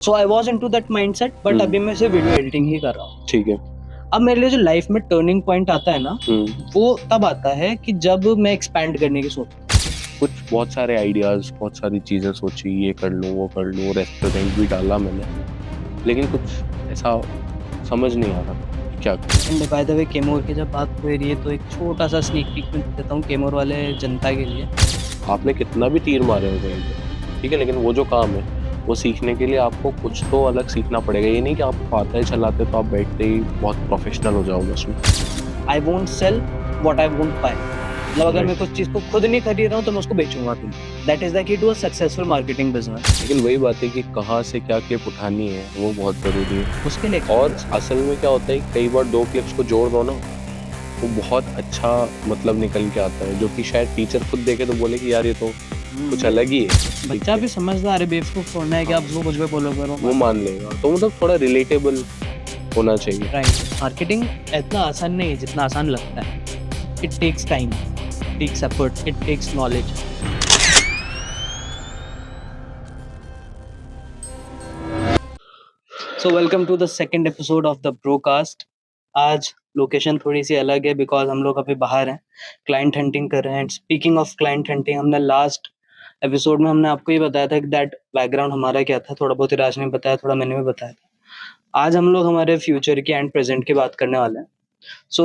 So I was in to that mind set, but अभी मैं सिर्फ वीडियो एडिटिंग ही कर रहा हूँ। ठीक है। अब मेरे लिए जो लाइफ में टर्निंग पॉइंट आता है ना, वो तब आता है कि जब मैं एक्सपैंड करने की सोचता हूँ। कुछ बहुत सारे आइडियाज, बहुत सारी चीजें सोची, ये कर लूँ वो कर लूँ, रेस्टोरेंट भी डाला मैंने, लेकिन कुछ ऐसा समझ नहीं आ रहा क्या करूं। एंड बाय द वे, केमोर की जब बात हो रही है तो एक छोटा सा स्नीक पीक में देता हूँ केमोर वाले जनता के लिए। आपने कितना भी तीर मारे हो कहीं पे, ठीक है, लेकिन वो जो काम है वो सीखने के लिए आपको कुछ तो अलग सीखना पड़ेगा। ये नहीं कि आपको आता है चलाते तो आप बैठते ही बहुत प्रोफेशनल हो जाओगे उसमें। I won't sell what I won't buy. मतलब अगर मैं कुछ चीज को खुद नहीं खरीद रहा हूँ तो मैं उसको बेचूंगा भी। That is the key to a successful marketing business. लेकिन वही बात है कि कहाँ से क्या क्लिप उठानी है वो बहुत जरूरी है उसके लिए और असल में क्या होता है, कई बार दो क्लिप्स को जोड़ दो ना, वो बहुत अच्छा मतलब निकल के आता है, जो कि शायद टीचर खुद देखे तो बोले कि यार ये तो कुछ अलग ही है। बच्चा भी समझदार है, बेवकूफ थोड़ा है कि आप उसको कुछ भी बोलो करो, वो मान लेगा। तो मतलब थोड़ा रिलेटेबल होना चाहिए। राइट। मार्केटिंग इतना आसान नहीं है जितना आसान लगता है। It takes time, it takes effort, it takes knowledge. So welcome to the second episode of the Brocast. आज लोकेशन थोड़ी सी अलग है बिकॉज हम लोग अभी बाहर हैं, क्लाइंट हंटिंग कर रहे हैं। स्पीकिंग ऑफ क्लाइंट हंटिंग, हमने लास्ट एपिसोड में हमने आपको ये बताया था कि दैट बैकग्राउंड हमारा क्या था, थोड़ा बहुत राज ने बताया, थोड़ा मैंने भी बताया था। आज हम लोग हमारे फ्यूचर की एंड प्रेजेंट की बात करने वाले हैं। सो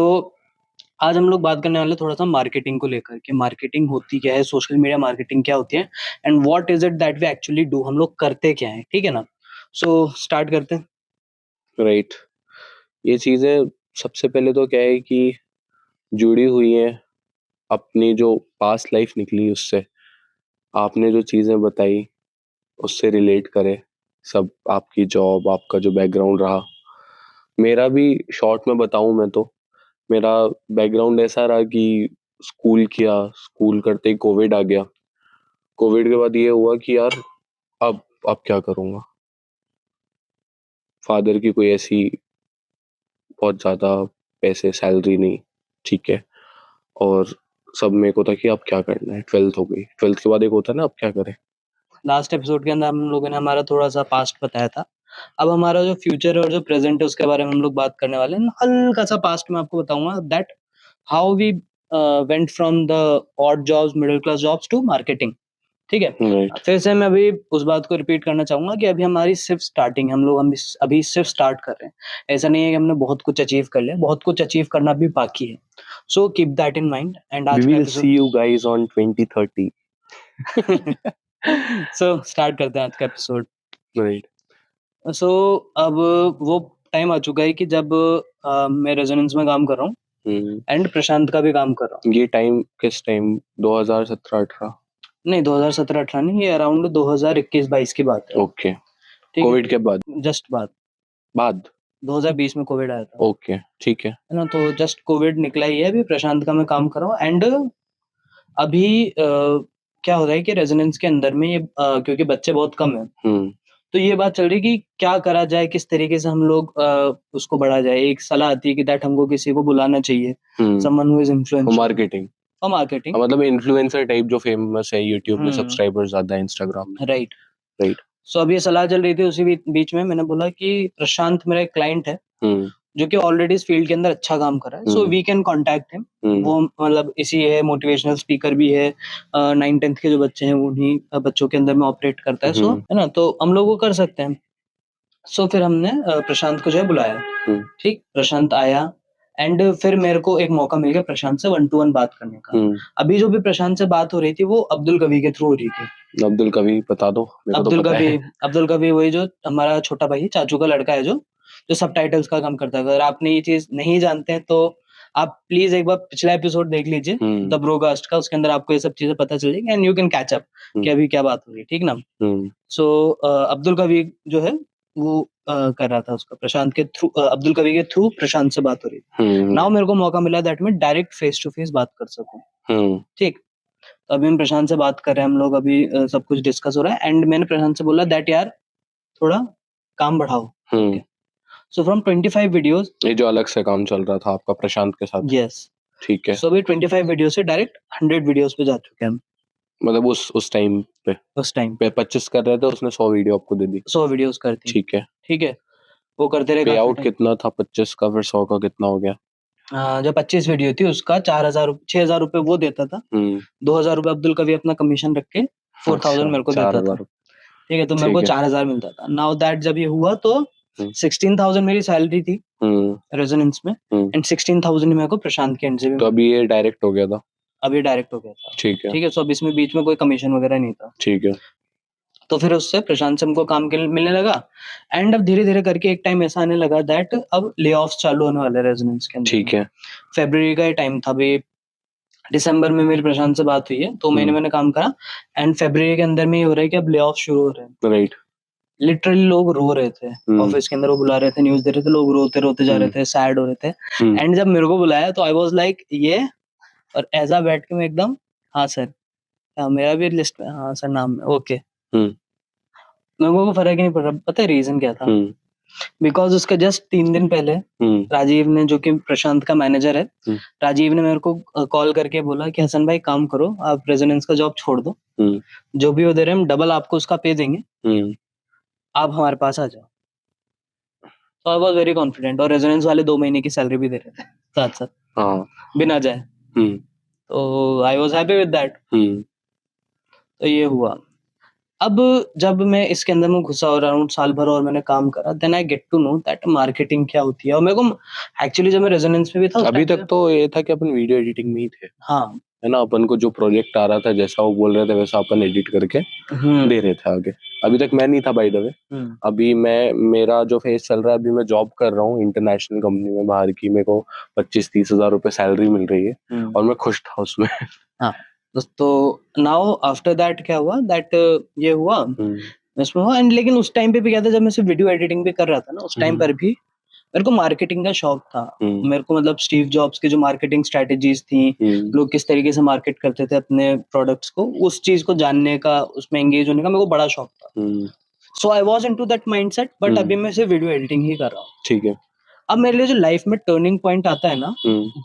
आज हम लोग बात करने वाले थोड़ा सा मार्केटिंग को लेकर कि मार्केटिंग होती क्या है, सोशल मीडिया मार्केटिंग क्या होती है, and what is it that we actually do, हम लोग करते क्या है। ठीक है ना? सो स्टार्ट करते हैं। राइट। ये चीजें सबसे पहले तो क्या है कि जुड़ी हुई हैं अपनी जो पास्ट लाइफ निकली उससे। आपने जो चीजें बताई उससे रिलेट करे सब, आपकी जॉब, आपका जो बैकग्राउंड रहा। मेरा भी शॉर्ट में बताऊं मैं तो, मेरा बैकग्राउंड ऐसा रहा कि स्कूल किया, स्कूल करते ही कोविड आ गया। कोविड के बाद ये हुआ कि यार अब क्या करूंगा। फादर की कोई ऐसी बहुत ज़्यादा पैसे सैलरी नहीं, ठीक है, और सब मेरे को था कि अब क्या करना है। 12th हो गई, 12th के बाद एक होता है ना अब क्या करें। लास्ट एपिसोड के अंदर हम लोगों ने हमारा थोड़ा सा पास्ट बताया था। अब हमारा जो फ्यूचर और जो प्रेजेंट है उसके बारे में हम लोग बात करने वाले हैं। हल्का सा पास्ट में आपको बताऊंगा that how we went from the odd jobs, middle class jobs to marketing. ठीक है? राइट। फिर से मैं अभी उस बात को रिपीट करना चाहूंगा कि अभी हमारी सिर्फ स्टार्टिंग, हम अभी सिर्फ स्टार्ट कर रहे हैं। ऐसा नहीं है कि हमने बहुत कुछ अचीव कर लिया, बहुत कुछ अचीव करना भी बाकी है। So keep that in mind. And We आज का will episode see you guys on 2030. So start करते हैं आज का एपिसोड। राइट। सो अब वो टाइम आ चुका है कि जब मैं रेजोनेंस में काम कर रहा हूँ एंड प्रशांत का भी काम कर रहा हूँ। ये टाइम किस टाइम, 2017-18? नहीं, 2017-18 नहीं, ये अराउंड 2021-22 की बात है। ओके। ठीक है, कोविड के बाद? जस्ट बाद 2020 में कोविड आया था, ओके, ठीक है। है ना? तो जस्ट कोविड निकला ही है, अभी प्रशांत का मैं काम कर रहा हूँ। एंड अभी क्या हो रहा है कि रेजोनेंस के अंदर में ये क्योंकि बच्चे बहुत कम है, तो ये बात चल रही है कि क्या करा जाए, किस तरीके से हम लोग उसको बढ़ा जाए। एक सलाह आती है कि दैट हमको किसी को बुलाना चाहिए, someone who is influential. Marketing और मार्केटिंग, मतलब इन्फ्लुएंसर टाइप जो फेमस है यूट्यूब में, सब्सक्राइबर्स ज्यादा है इंस्टाग्राम में। राइट। राइट। सो अभी ये सलाह चल रही थी, उसी बीच में मैंने बोला कि प्रशांत मेरा एक क्लाइंट है जो कि ऑलरेडी इस फील्ड के अंदर अच्छा काम कर रहा है, so we can contact him. वो मतलब इसी है, मोटिवेशनल स्पीकर भी है, 9th-10th के जो बच्चे हैं उन्हीं बच्चों के अंदर में ऑपरेट करता है, सो है ना, तो हम लोग वो कर सकते हैं। सो फिर हमने प्रशांत को जो है बुलाया। ठीक, प्रशांत आया एंड फिर मेरे को एक मौका मिल गया प्रशांत से 1-to-1 बात करने का। अभी जो भी प्रशांत से बात हो रही थी वो अब्दुल कवी के थ्रू हो रही थी। अब्दुल कवी बता दो, मेरे को तो पता है। अब्दुल कवी वही जो हमारा छोटा भाई, चाचू का लड़का है, जो सबटाइटल्स का काम करता है। अगर आपने ये चीज नहीं जानते हैं तो आप प्लीज एक बार पिछला एपिसोड देख लीजिए द ब्रोकास्ट का, उसके अंदर आपको ये सब चीजें पता चल जाएगी and you can catch up कि अभी क्या बात हो रही है। ठीक ना? सो अब्दुल कवी जो है वो कर रहा था उसका, प्रशांत के थ्रू, अब्दुल कवी के थ्रू प्रशांत से बात हो रही थी। नाउ मेरे को मौका मिला दैट मैं डायरेक्ट फेस टू फेस बात कर सकूं। ठीक, तो अभी हम प्रशांत से बात कर रहे हैं, हम लोग अभी सब कुछ डिस्कस हो रहा है एंड मैंने प्रशांत से बोला दैट यार थोड़ा काम बढ़ाओ। सो फ्रॉम 25 वीडियोस, ये जो अलग से काम चल रहा था आपका प्रशांत के साथ, यस, ठीक है, सो अभी 25 वीडियो से डायरेक्ट 100 वीडियोस पे जा चुके हैं हम। मतलब उस टाइम पे उस टाइम 25 कर रहे थे, उसने 100 वीडियो आपको दे दी। 100 वीडियोस करती, ठीक है, ठीक है, वो करते रहे पे काफी आउट टाइम। कितना था 25 का, फिर 100 का कितना हो गया? जो 25 वीडियो थी उसका 4,000 6,000 रुपए वो देता था, 2,000 रुपए अब्दुल कभी अपना कमीशन रख के 4,000 मेरे को देता था, 4,000। ठीक है, तो मेरे को 4,000 मिलता था। नाउ दैट जब ये हुआ तो 16,000 मेरी सैलरी थी रेजोनेंस में, एंड 16,000 मेरे को प्रशांत के एंड से भी। तो अभी ये डायरेक्ट हो गया था? अभी डायरेक्ट हो गया था, ठीक है, ठीक है, सो अब इसमें बीच में कोई कमीशन वगैरह नहीं था। ठीक है। तो फिर उससे प्रशांत से हमको काम मिलने लगा, एंड अब धीरे धीरे करके एक टाइम ऐसा आने लगा दैट अब ले ऑफ चालू होने वाले रेजोनेंस के अंदर। ठीक है, फरवरी का टाइम था, अभी दिसंबर में मेरी प्रशांत से बात हुई है, 2 महीने मैंने काम करा, एंड फरवरी के अंदर में ये हो रहा है कि अब ले ऑफ शुरू हो रहे हैं। राइट। लिटरली लोग रो रहे थे ऑफिस के अंदर, वो बुला रहे थे, न्यूज दे रहे थे, लोग रोते रोते जा रहे थे, सैड हो रहे थे, एंड जब मेरे को बुलाया तो आई वाज लाइक ये, और ऐसा बैठ के मैं एकदम, हाँ सर, हाँ मेरा भी लिस्ट में, हाँ सर नाम में, ओके। मेरे को फर्क ही नहीं पड़ रहा। पता है रीजन क्या था? बिकॉज उसके जस्ट 3 दिन पहले राजीव ने, जो कि प्रशांत का मैनेजर है, राजीव ने मेरे को कॉल करके बोला कि हसन भाई काम करो, आप रेजोनेंस का जॉब छोड़ दो, जो भी वो दे रहे हैं हम डबल आपको उसका पे देंगे, आप हमारे पास आ जाओ। तो आई वाज वेरी कॉन्फिडेंट, और रेजोनेंस वाले 2 महीने की सैलरी भी दे रहे थे साथ साथ बिना जाए, तो I was happy with that. तो ये हुआ। अब जब मैं इसके अंदर में घुसा और अराउंड साल भर और मैंने काम करा, then I get to know that marketing क्या होती है। और मेरे को एक्चुअली जब मैं रेजोनेंस में भी था अभी तक तो ये था कि अपन वीडियो एडिटिंग में ही थे, हाँ, है ना, अपन को जो प्रोजेक्ट आ रहा था, जैसा वो बोल रहे थे वैसा अपन एडिट करके दे रहे थे आगे। अभी तक मैं नहीं था बाय द वे। अभी मेरा जो फेस चल रहा है, अभी मैं जॉब कर रहा हूँ इंटरनेशनल कंपनी में बाहर की, मेरे को 25-30 हजार रुपए सैलरी मिल रही है, और मैं खुश था उसमें। हाँ, तो नाउ आफ्टर दैट क्या हुआ, दैट ये हुआ इसमें हुआ, एंड लेकिन उस टाइम पे भी क्या था, जब मैं सिर्फ वीडियो एडिटिंग भी कर रहा था ना, उस टाइम पर भी मेरे को मार्केटिंग का शौक था। मेरे को मतलब स्टीव जॉब्स की जो मार्केटिंग स्ट्रेटेजीज थी, लोग किस तरीके से मार्केट करते थे अपने प्रोडक्ट्स को, उस चीज को जानने का, उसमें एंगेज होने का मेरे को बड़ा शौक था। So I was into that mindset, but अभी मैं सिर्फ वीडियो एडिटिंग ही कर रहा हूँ। ठीक है। अब मेरे लिए जो लाइफ में टर्निंग पॉइंट आता है ना,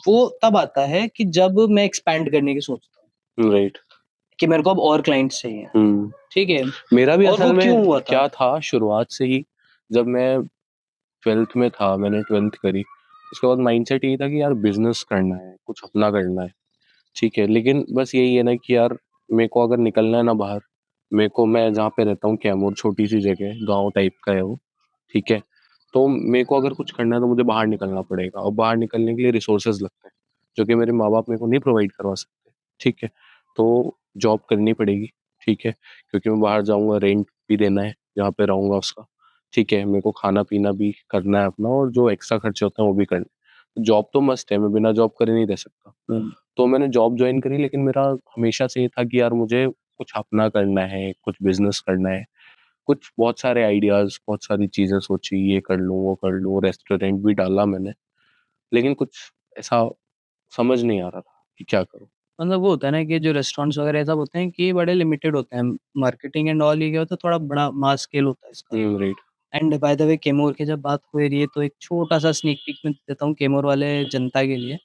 वो तब आता है कि जब मैं एक्सपैंड करने की सोचता हूँ, राइट, कि मेरे को अब और क्लाइंट्स चाहिए, ठीक है। मेरा भी और असल वो में क्यों हुआ था? क्या था, शुरुआत से ही जब मैं 12th में था, मैंने 12th करी, उसके बाद माइंडसेट यही था कि यार बिजनेस करना है, कुछ अपना करना है, ठीक है। लेकिन बस यही है ना कि यार मेरे को अगर निकलना है ना बाहर, मेरे को, मैं जहाँ पे रहता हूँ कैमूर, छोटी सी जगह, गांव टाइप का है वो, ठीक है, तो मेरे को अगर कुछ करना है तो मुझे बाहर निकलना पड़ेगा, और बाहर निकलने के लिए रिसोर्सेज लगते हैं जो कि मेरे माँ बाप मेरे को नहीं प्रोवाइड करवा सकते, ठीक है। तो जॉब करनी पड़ेगी, ठीक है, क्योंकि मैं बाहर जाऊँगा, रेंट भी देना है जहाँ पे रहूँगा उसका, ठीक है, मेरे को खाना पीना भी करना है अपना, और जो एक्स्ट्रा खर्चे होते हैं वो भी करने हैं। जॉब तो मस्ट है, मैं बिना जॉब करे नहीं रह सकता। तो मैंने जॉब ज्वाइन करी, लेकिन मेरा हमेशा से ये था कि यार मुझे कुछ अपना करना है, कुछ बिजनेस करना है, कुछ बहुत सारे आइडियाज, बहुत सारी चीजें सोची, ये कर लूँ वो कर लूँ, रेस्टोरेंट भी डाला मैंने, लेकिन कुछ ऐसा समझ नहीं आ रहा था कि क्या करूँ। मतलब वो होता है ना कि जो रेस्टोरेंट्स वगैरह ऐसा होते हैं कि बड़े लिमिटेड होते हैं, मार्केटिंग एंड ऑल, ये क्या होता है, थोड़ा बड़ा मास स्केल होता है इसका। Right. And by the way Kaimur की जब बात हो रही है, तो एक छोटा सा स्नीक पीक में देता हूँ कैमूर वाले जनता के लिए।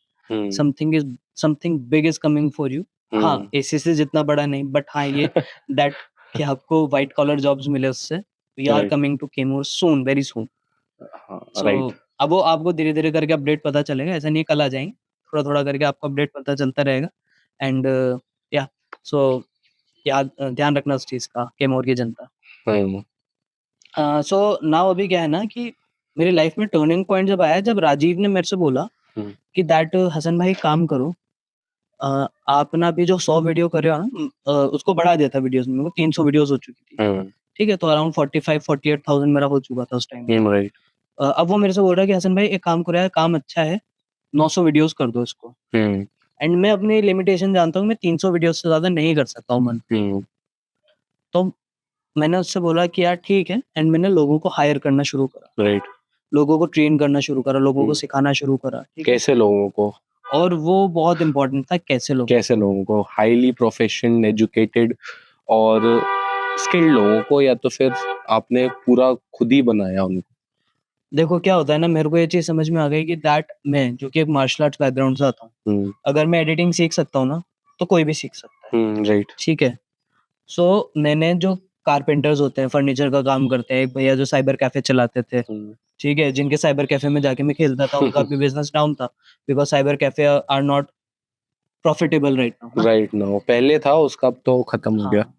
Something big is coming for you. हाँ, एसीसी जितना बड़ा नहीं, बट हाँ ये दैट कि आपको व्हाइट कॉलर जॉब्स मिले उससे। We are coming to Kaimur soon, very soon. So अब वो आपको धीरे धीरे करके अपडेट पता चलेगा, ऐसा नहीं कल आ जाएंगे, थोड़ा थोड़ा करके आपको अपडेट पता चलता रहेगा। एंड या सो याद ध्यान रखना उस चीज का, कैमूर की जनता। सो नाउ अभी क्या है ना कि मेरी लाइफ में टर्निंग पॉइंट जब आया, जब राजीव ने मेरे से बोला कि दैट हसन भाई काम करो, आप ना अभी जो 100 वीडियो कर रहे हो ना, उसको बढ़ा दिया था वीडियोस में, 300 वीडियोस हो चुकी थी, ठीक है, तो अराउंड 45-48,000 मेरा हो चुका था उस टाइम। अब वो मेरे से बोल रहा है कि हसन भाई एक काम करो यार, काम अच्छा है, 900 वीडियोस कर दो इसको। एंड मैं अपनी लिमिटेशन जानता हूँ, मैं 300 वीडियोस से ज्यादा नहीं कर सकता हूँ मन पे। तो मैंने उससे बोला कि यार ठीक है, एंड मैंने लोगों को हायर करना शुरू करा, लोगों को ट्रेन करना शुरू करा, लोगों को सिखाना शुरू करा। कैसे लोगों को? और वो बहुत इंपॉर्टेंट था, कैसे लोगों को, हाईली प्रोफेशन एजुकेटेड और स्किल्ड लोगों को, या तो फिर आपने पूरा खुद ही बनाया उनको? देखो क्या होता है ना, मेरे को ये चीज समझ में आ गई कि दैट मैं जो कि एक मार्शल आर्ट्स बैकग्राउंड से आता हूँ, अगर मैं एडिटिंग सीख सकता हूँ ना, तो कोई भी सीख सकता राइट। ठीक है। सो मैंने जो कारपेंटर्स होते हैं, फर्नीचर का काम करते हैं, एक भैया जो साइबर कैफे चलाते थे, ठीक है, जिनके साइबर कैफे में जाके मैं खेलता था, उनका भी बिजनेस डाउन था because cyber cafe are not profitable right now. Right now पहले था उसका, अब तो खत्म हो गया। हाँ,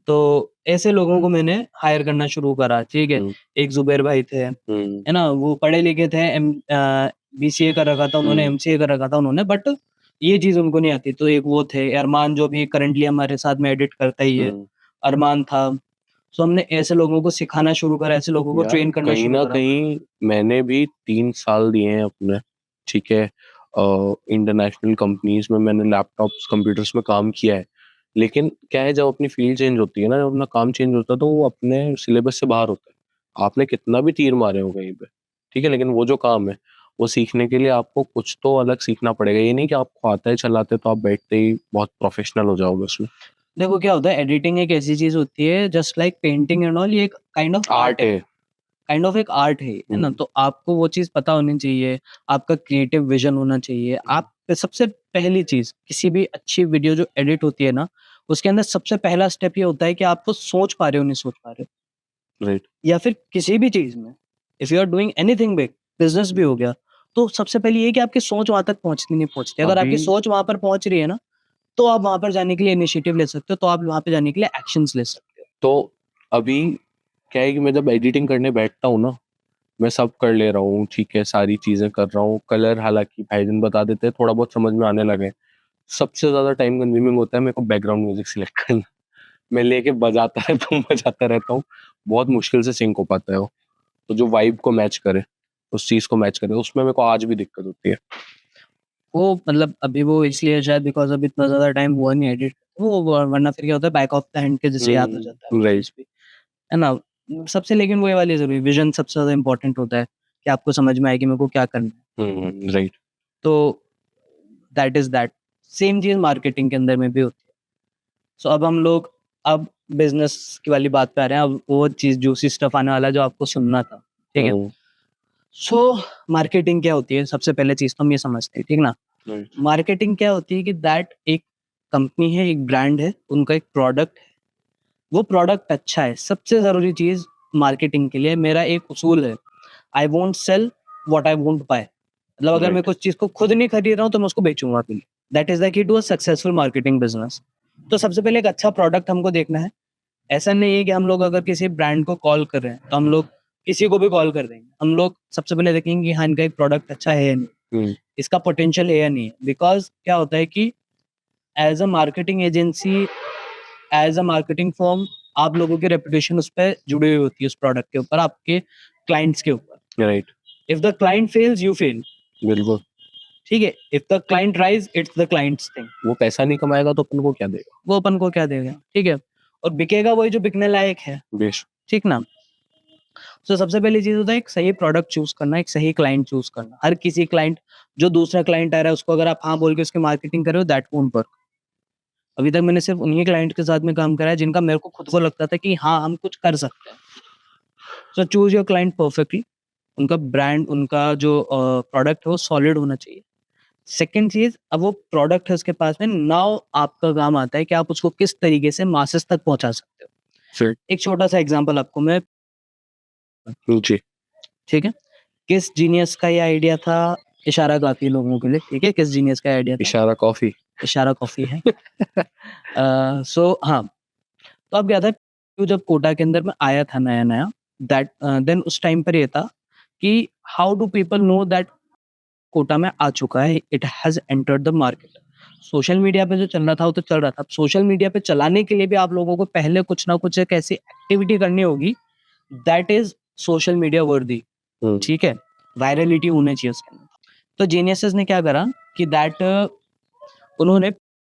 तो ऐसे लोगों को मैंने हायर करना शुरू करा, ठीक है। एक जुबैर भाई थे, है ना, वो पढ़े लिखे थे, BCA कर रखा था उन्होंने, MCA कर रखा था उन्होंने, बट ये चीज उनको नहीं आती। तो एक वो थे अरमान, जो भी करंटली हमारे साथ में एडिट करता ही है, अरमान था। सो हमने ऐसे लोगों को सिखाना शुरू करा, ऐसे लोगों को ट्रेन करना कहीं शुरू ना करा। कहीं मैंने भी 3 साल दिए हैं अपने, ठीक है, इंटरनेशनल कंपनीज में मैंने लैपटॉप्स कंप्यूटर्स में काम किया है। लेकिन क्या है, जब अपनी फील्ड चेंज होती है ना, जब अपना काम चेंज होता है, तो वो अपने सिलेबस से बाहर होता है। आपने कितना भी तीर मारे हो कहीं पे, ठीक है, लेकिन वो जो काम है वो सीखने के लिए आपको कुछ तो अलग सीखना पड़ेगा। ये नहीं कि आपको आता है चलाते तो आप बैठते ही बहुत प्रोफेशनल हो जाओगे उसमें। देखो क्या होता है, एडिटिंग एक ऐसी चीज होती है, just like painting and all, ये एक काइंड ऑफ आर्ट है। काइंड ऑफ एक आर्ट है ना। तो आपको वो चीज पता होनी चाहिए, आपका क्रिएटिव विजन होना चाहिए। आप सबसे पहली चीज, किसी भी अच्छी वीडियो जो एडिट होती है ना, उसके अंदर सबसे पहला स्टेप ये होता है कि आपको सोच पा रहे हो नहीं सोच पा रहे हो, राइट। या फिर किसी भी चीज में if you are doing anything big, business भी हो गया, तो सबसे पहले ये कि आपकी सोच वहां तक पहुंचती नहीं पहुंचती। अगर आपकी सोच वहां पर पहुंच रही है ना, तो आप वहां पर जाने के लिए इनिशिएटिव ले सकते हो, तो आप वहां पे जाने के लिए एक्शंस ले सकते हो। तो अभी क्या है कि मैं जब एडिटिंग करने बैठता हूँ ना, मैं सब कर ले रहा हूँ, ठीक है, सारी चीजें कर रहा हूँ। कलर हालांकि भाईजन बता देते हैं, थोड़ा बहुत समझ में आने लगे। सबसे ज्यादा टाइम कंज्यूमिंग होता है मेरे को बैकग्राउंड म्यूजिक सिलेक्ट करना। मैं लेके बजाता रहता हूँ। बहुत मुश्किल से सिंक हो पाता है वो। तो जो वाइब को मैच करे, उस चीज को मैच करे, उसमें मेरे को आज भी दिक्कत होती है। वो मतलब अभी वो इसलिए शायद बिकॉज अभी इतना ज्यादा टाइम हुआ नहीं एडिट, वो वरना फिर क्या होता है, बैक ऑफ द हैंड के जैसे याद हो जाता है वो राइट। चीज भी, है ना। सबसे लेकिन वो ये वाली जरूरी, विजन सबसे ज्यादा इंपॉर्टेंट होता है कि आपको समझ में आए कि मेरे को क्या करना है। राइट। तो दैट इज दैट। सेम चीज मार्केटिंग के अंदर में भी होती है। सो अब हम लोग अब बिजनेस की वाली बात पे आ रहे हैं। अब वो चीज जूसी स्टफ आने वाला है जो आपको सुनना था, ठीक है। सो मार्केटिंग क्या होती है, सबसे पहले चीज तो हम ये समझते हैं, ठीक ना। मार्केटिंग क्या होती है कि दैट एक कंपनी है, एक ब्रांड है, उनका एक प्रोडक्ट है, वो प्रोडक्ट अच्छा है। सबसे जरूरी चीज मार्केटिंग के लिए मेरा एक उसूल है, I won't sell what I won't buy. मतलब अगर मैं कुछ चीज को खुद नहीं खरीद रहा हूँ तो मैं उसको बेचूंगा भी नहीं। That is the key to a successful marketing business. तो सबसे पहले एक अच्छा प्रोडक्ट हमको देखना है। ऐसा नहीं है कि हम लोग अगर किसी ब्रांड को कॉल कर रहे हैं तो हम लोग किसी को भी कॉल कर देंगे। हम लोग सबसे पहले देखेंगे कि हाँ, इनका एक प्रोडक्ट अच्छा है या नहीं, इसका पोटेंशियल है या नहीं है। बिकॉज क्या होता है कि as a marketing agency, as a marketing firm, आप लोगों की रेपुटेशन उस पर जुड़ी हुई होती है, उस प्रोडक्ट के ऊपर, आपके क्लाइंट्स के ऊपर। Right. If the client fails you fail. बिल्कुल। ठीक है, if the client rise it's the clients thing. वो पैसा नहीं कमाएगा तो अपन को क्या देगा? वो अपन को क्या देगा, ठीक है। और बिकेगा वही जो बिकने लायक है, बेश। ठीक ना। तो सबसे पहली चीज होता है एक सही प्रोडक्ट चूज करना, एक सही क्लाइंट चूज करना। हर किसी क्लाइंट, जो दूसरा क्लाइंट आ रहा है उसको अगर आप हाँ बोल के उसकी मार्केटिंग कर रहे हो, दैट वोंट वर्क। अभी तक मैंने सिर्फ उन्हीं क्लाइंट के साथ में काम करा है जिनका मेरे को खुद को लगता था कि हाँ, हम कुछ कर सकते हैं। So choose your client perfectly. उनका ब्रांड, उनका जो प्रोडक्ट है वो सॉलिड होना चाहिए। सेकंड चीज, अब वो प्रोडक्ट है उसके पास में, नाउ आपका काम आता है कि आप उसको किस तरीके से मासेस तक पहुंचा सकते हो। एक छोटा सा एग्जांपल आपको मैं, जी, ठीक है। किस जीनियस का ये आइडिया था, इशारा काफी लोगों के लिए, ठीक है। किस जीनियस का आइडिया था? इशारा कॉफी। इशारा कॉफी है। सो हाँ, तो अब क्या था, तो जब कोटा के अंदर में आया था नया नया, दैट देन उस टाइम पर ये था कि how do people know that Kota में आ चुका है, it has entered the market. Social media पे जो चल रहा था वो तो चल रहा था। सोशल मीडिया पे चलाने के लिए भी आप लोगों को पहले कुछ ना कुछ एक ऐसी एक्टिविटी करनी होगी दैट इज सोशल मीडिया वर्दी, ठीक है। वायरलिटी होनी चाहिए उसके अंदर। तो जीनियसेस ने क्या करा कि दैट उन्होंने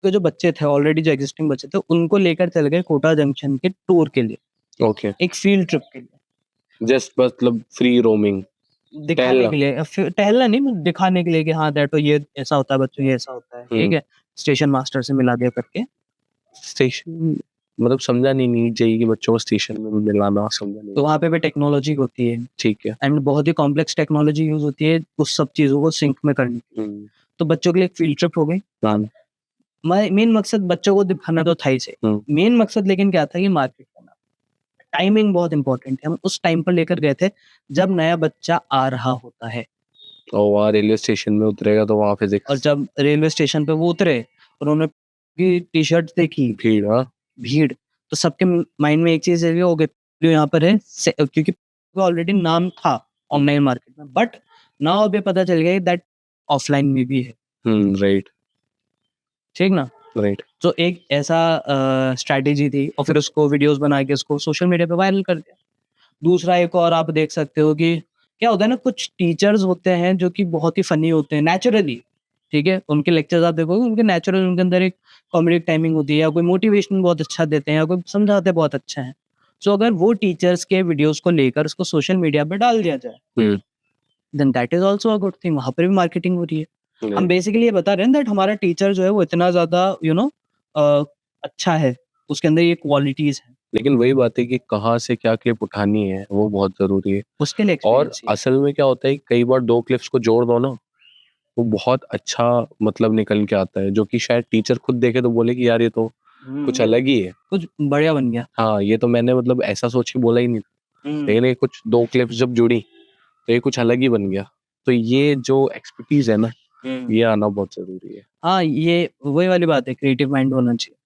जो बच्चे थे ऑलरेडी, जो एग्जिस्टिंग बच्चे थे, उनको लेकर चल गए कोटा जंक्शन के टूर के लिए। ओके। एक फील्ड ट्रिप के लिए, जस्ट मतलब फ्री रोमिंग, दिखाने के लिए, टहलना नहीं, दिखाने के लिए कि हाँ दैट ये ऐसा होता है बच्चों, ये ऐसा होता है, ठीक है। स्टेशन मास्टर से मिला दिया करके। स्टेशन मतलब समझा नहीं, नीड चाहिए कि बच्चों को स्टेशन में मिलाना, समझा नहीं। तो वहाँ पे भी टेक्नोलॉजी होती है, ठीक है, एंड बहुत ही कॉम्प्लेक्स टेक्नोलॉजी यूज होती है उस सब चीजों को सिंक में करने के लिए। तो बच्चों के लिए एक फील्ड ट्रिप हो गई। मेन मकसद बच्चों को दिखाना तो था ही से, मेन मकसद लेकिन क्या था कि मार्केट करना। टाइमिंग बहुत इंपॉर्टेंट है, हम उस टाइम पर लेकर गए थे जब नया बच्चा आ रहा होता है, और वहाँ रेलवे स्टेशन में उतरेगा तो वहाँ और फिजिक्स जब रेलवे स्टेशन पे वो उतरे और उन्होंने टी शर्ट देखी, भीड़। हाँ भीड़, तो सबके माइंड में एक चीज ये हो गई जो यहाँ पर है क्योंकि ऑलरेडी नाम था ऑनलाइन मार्केट में, बट नाउ अब ये पता चल गया दैट ऑफलाइन में भी है, राइट ठीक ना। राइट। तो एक ऐसा स्ट्रैटेजी थी और फिर उसको वीडियोस बना के उसको सोशल मीडिया पे वायरल कर दिया। दूसरा एक और आप देख सकते हो कि क्या होता है ना, कुछ टीचर्स होते हैं जो कि बहुत ही फनी होते हैं नेचुरली, ठीक है, उनके लेक्चर्स आप देखोगे उनके नेचुरल, उनके अंदर एक कॉमेडी टाइमिंग होती है, या कोई मोटिवेशन बहुत अच्छा देते हैं, या कोई समझाते बहुत अच्छा है। सो अगर वो टीचर्स के वीडियोस को लेकर उसको सोशल मीडिया पे डाल दिया जाए, then that is also a good thing, वहां पर भी मार्केटिंग हो रही है। हम बेसिकली ये बता रहे हैं दैट हमारा टीचर जो है वो इतना ज्यादा अच्छा है, उसके अंदर ये क्वालिटीज हैं। लेकिन वही बात है कि कहाँ से क्या क्लिप उठानी है वो बहुत जरूरी है, उसके लिए और experience चाहिए। असल में क्या होता है कई बार 2 क्लिप्स को जोड़ दो ना, वो बहुत अच्छा मतलब निकल के आता है, जो कि शायद टीचर खुद देखे तो बोले कि यार ये तो कुछ अलग ही है, कुछ बढ़िया बन गया। हाँ ये तो मैंने मतलब ऐसा सोच के बोला ही नहीं था, लेकिन ये कुछ 2 क्लिप्स जब जुड़ी तो ये कुछ अलग ही बन गया। तो ये जो एक्सपर्टीज है ना, ये आना बहुत जरूरी है। हाँ, ये वही वाली बात है, क्रिएटिव माइंड होना चाहिए।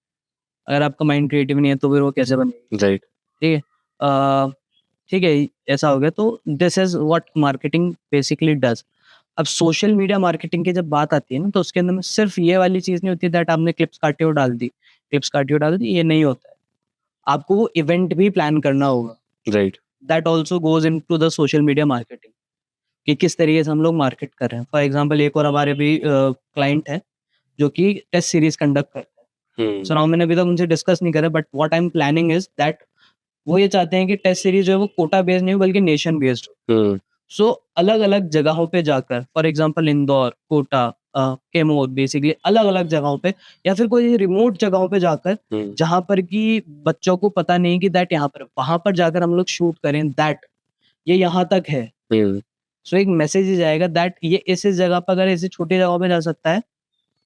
अगर आपका माइंड क्रिएटिव नहीं है तो फिर वो कैसे बनेगी, राइट। ठीक है। ठीक है, ऐसा हो गया। तो this is what marketing basically does. अब सोशल मीडिया मार्केटिंग की जब बात आती है ना, तो उसके अंदर में सिर्फ ये वाली चीज नहीं होती दैट आपने क्लिप्स काटी और डाल दी, क्लिप्स काटी और डाल दी, ये नहीं होता है। आपको वो इवेंट भी प्लान करना होगा, right. That also goes in to the social media marketing, कि किस तरीके से हम लोग मार्केट कर रहे हैं। फॉर एग्जाम्पल एक और हमारे भी क्लाइंट है जो कि टेस्ट सीरीज कंडक्ट करते हैं। सो नाउ मैंने अभी तक उनसे डिस्कस नहीं करा, but what I am planning is that वो ये चाहते हैं कि टेस्ट सीरीज जो है वो कोटा बेस्ड नहीं हो बल्कि नेशन बेस्ड हो। सो अलग अलग जगहों पे जाकर, for example Indore, Kota, Kaimur, basically अलग अलग जगहों पे, या फिर कोई रिमोट जगहों पे जाकर जहां पर कि बच्चों को पता नहीं कि दैट यहाँ पर, वहां पर जाकर हम लोग शूट करें दैट ये यहाँ तक है। सो एक मैसेज ही जाएगा दैट ये इस जगह पर, अगर ऐसी छोटी जगहों पे जा सकता है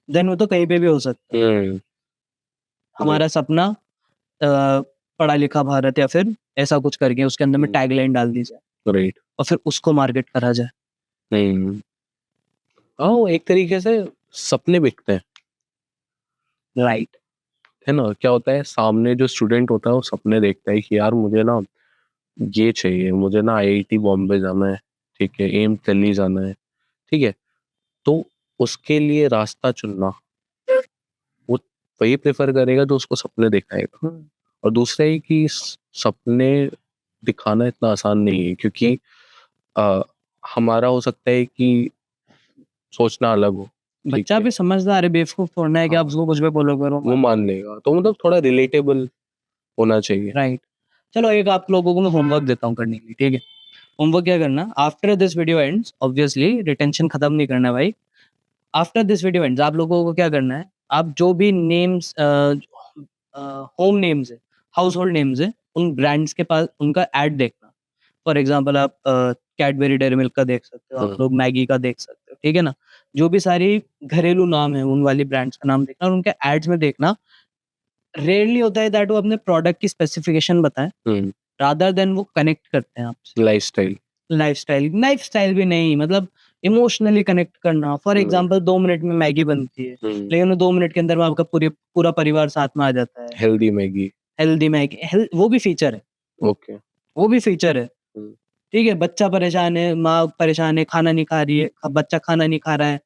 देन वो तो कहीं पे भी हो सकता है। हमारा सपना पढ़ा लिखा भारत, या फिर ऐसा कुछ करके उसके अंदर में टैगलाइन डाल दी जाए, राइट। और फिर उसको मार्केट करा जाए। हाँ एक तरीके से सपने बिकते हैं, राइट। है ना। क्या होता है सामने जो स्टूडेंट होता है वो सपने देखता है कि यार मुझे ना ये चाहिए, मुझे ना आईआईटी बॉम्बे जाना है, ठीक है, एम्स दिल्ली जाना है, ठीक है, तो उसके लिए रास्ता चुनना, वो वही प्रेफर करेगा जो उसको सपने दिखाएगा। और दूसरा है कि सपने दिखाना इतना आसान नहीं है, क्योंकि हमारा हो सकता है कि सोचना अलग हो, बच्चा भी समझदार है, बेवकूफ थोड़ा है कि आप उसको कुछ भी बोलोगे वो मान लेगा, तो मतलब थोड़ा रिलेटेबल होना चाहिए। राइट। चलो एक आप लोगों को मैं होमवर्क देता हूँ करने के लिए, ठीक है। होमवर्क क्या करना, after this video ends, obviously retention खत्म नहीं करना भाई। आफ्टर दिस वीडियो एंड्स आप लोगों को क्या करना है, आप जो भी नेम्स, होम नेम्स है, हाउस होल्ड नेम्स है, उन ब्रांड्स के पास उनका एड देखना। फॉर एग्जाम्पल आप कैडबेरी डेयरी मिल्क का देख सकते हो, आप लोग मैगी का देख सकते हो, ठीक है ना। जो भी सारी घरेलू नाम है उन वाली ब्रांड्स का नाम देखना और उनके एड्स में देखना। रेयरली होता है दैट वो अपने प्रोडक्ट की स्पेसिफिकेशन बताएं, रादर देन वो कनेक्ट करते हैं आपसे। लाइफस्टाइल भी नहीं, मतलब इमोशनली कनेक्ट करना। फॉर एग्जांपल 2 मिनट में मैगी बनती है, लेकिन 2 मिनट के अंदर में आपका पूरा परिवार साथ में आ जाता है। हेल्दी मैगी वो भी फीचर है। ओके, वो भी फीचर है, ठीक है। बच्चा परेशान है, माँ परेशान है, खाना नहीं खा रही है, बच्चा खाना नहीं खा रहा है,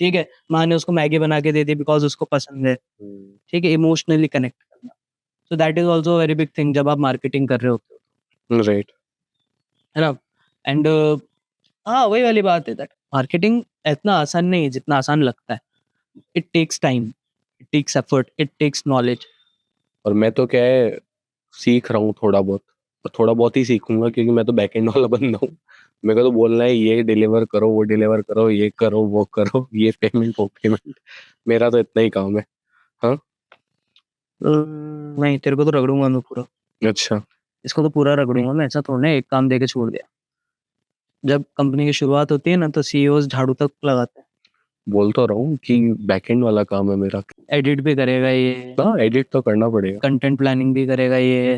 ठीक है, माँ ने उसको मैगी बना के दे दी बिकॉज उसको पसंद है, ठीक है। इमोशनली कनेक्ट करना, so that is also very big thing जब आप मार्केटिंग कर रहे होते हो, राइट, है ना। एंड हाँ, वही वाली बात है दैट मार्केटिंग इतना आसान नहीं है जितना आसान लगता है। It takes time, it takes effort, it takes knowledge. और मैं तो क्या है सीख रहा हूँ थोड़ा बहुत, और थोड़ा बहुत ही सीखूंगा, क्योंकि मैं तो बैकएंड वाला बंदा हूँ। मेरे को तो बोलना है ये डिलीवर करो, वो डिलीवर करो, ये करो, वो करो, ये पेमेंट, वो पेमेंट, मेरा तो इतना ही काम है। हाँ नहीं, तेरे को तो रगड़ूंगा मैं पूरा। अच्छा, इसको तो पूरा रगड़ूंगा मैं, ऐसा थोड़ा है एक काम दे के छोड़ दिया। जब कंपनी की शुरुआत होती है ना, तो सीईओज झाड़ू तक लगाते हैं, बोल तो रहा हूँ कि बैकएंड वाला काम है मेरा। एडिट भी करेगा ये, हाँ, एडिट तो करना पड़ेगा। कंटेंट प्लानिंग भी करेगा ये,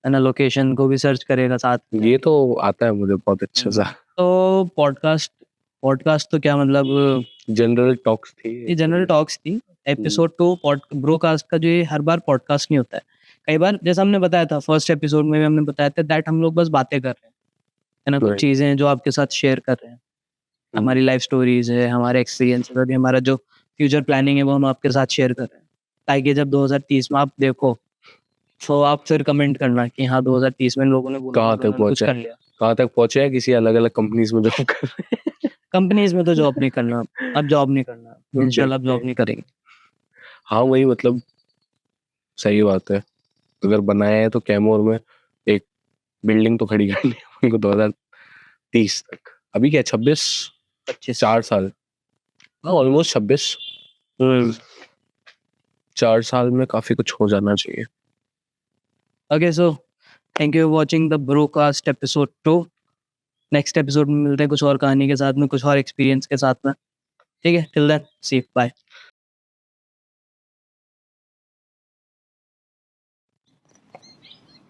है ना, लोकेशन को भी सर्च करेगा साथ में। ये तो आता है मुझे बहुत अच्छा सा। तो पॉडकास्ट तो क्या मतलब, जनरल टॉक्स थी ये जनरल टॉक्स थी। एपिसोड 2 ब्रोकास्ट का जो ये हर बार पॉडकास्ट नहीं होता है। कई बार जैसा हमने बताया था फर्स्ट एपिसोड में भी हमने बताया था दैट हम लोग बस बातें कर रहे हैं, है ना, कुछ Right. चीज़ें हैं जो आपके साथ शेयर कर रहे हैं, हमारी लाइफ स्टोरीज है, हमारे एक्सपीरियंस है, अभी हमारा जो फ्यूचर प्लानिंग है वो हम आपके साथ शेयर कर रहे हैं, ताकि जब 2030 में आप देखो तो आप फिर कमेंट करना कि हाँ 2030 में लोगों ने बोला कहाँ था, तक उन्होंने कुछ पहुँचा कर लिया। कहाँ तक पहुँचे हैं, किसी अलग अलग कंपनीज में जॉब कर रहे हैं। कंपनीज में तो जॉब नहीं करना, अब जॉब नहीं करना, इंशाल्लाह अब जॉब नहीं करेंगे। हाँ वही, मतलब सही बात है। अगर बनाया है तो कैमोर में एक बिल्डिंग तो खड़ी करनी है उनको 2030 तक। अभी क्या 26 25 4 साल, हाँ ऑलमोस्ट 26। 4 साल में काफी कुछ हो जाना चाहिए। Okay, so thank you for watching the Brocast episode 2। Next episode में मिलते हैं कुछ और कहानी के साथ में, कुछ और एक्सपीरियंस के साथ में। ठीक है, टिल देन सी बाय।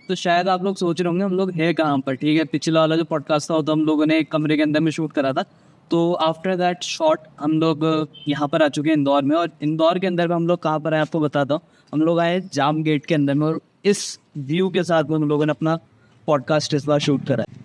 तो शायद आप लोग सोच रहे होंगे हम लोग है कहाँ पर। ठीक है, पिछला वाला जो पॉडकास्ट था वो तो हम लोगों ने एक कमरे के अंदर में शूट करा था। तो आफ्टर दैट शॉट हम लोग यहाँ पर आ चुके हैं इंदौर में, और इंदौर के अंदर में हम लोग कहाँ पर आए आपको बताता हूँ। हम लोग आए जाम गेट के अंदर में, और इस व्यू के साथ में हम लोगों ने अपना पॉडकास्ट इस बार शूट करा है।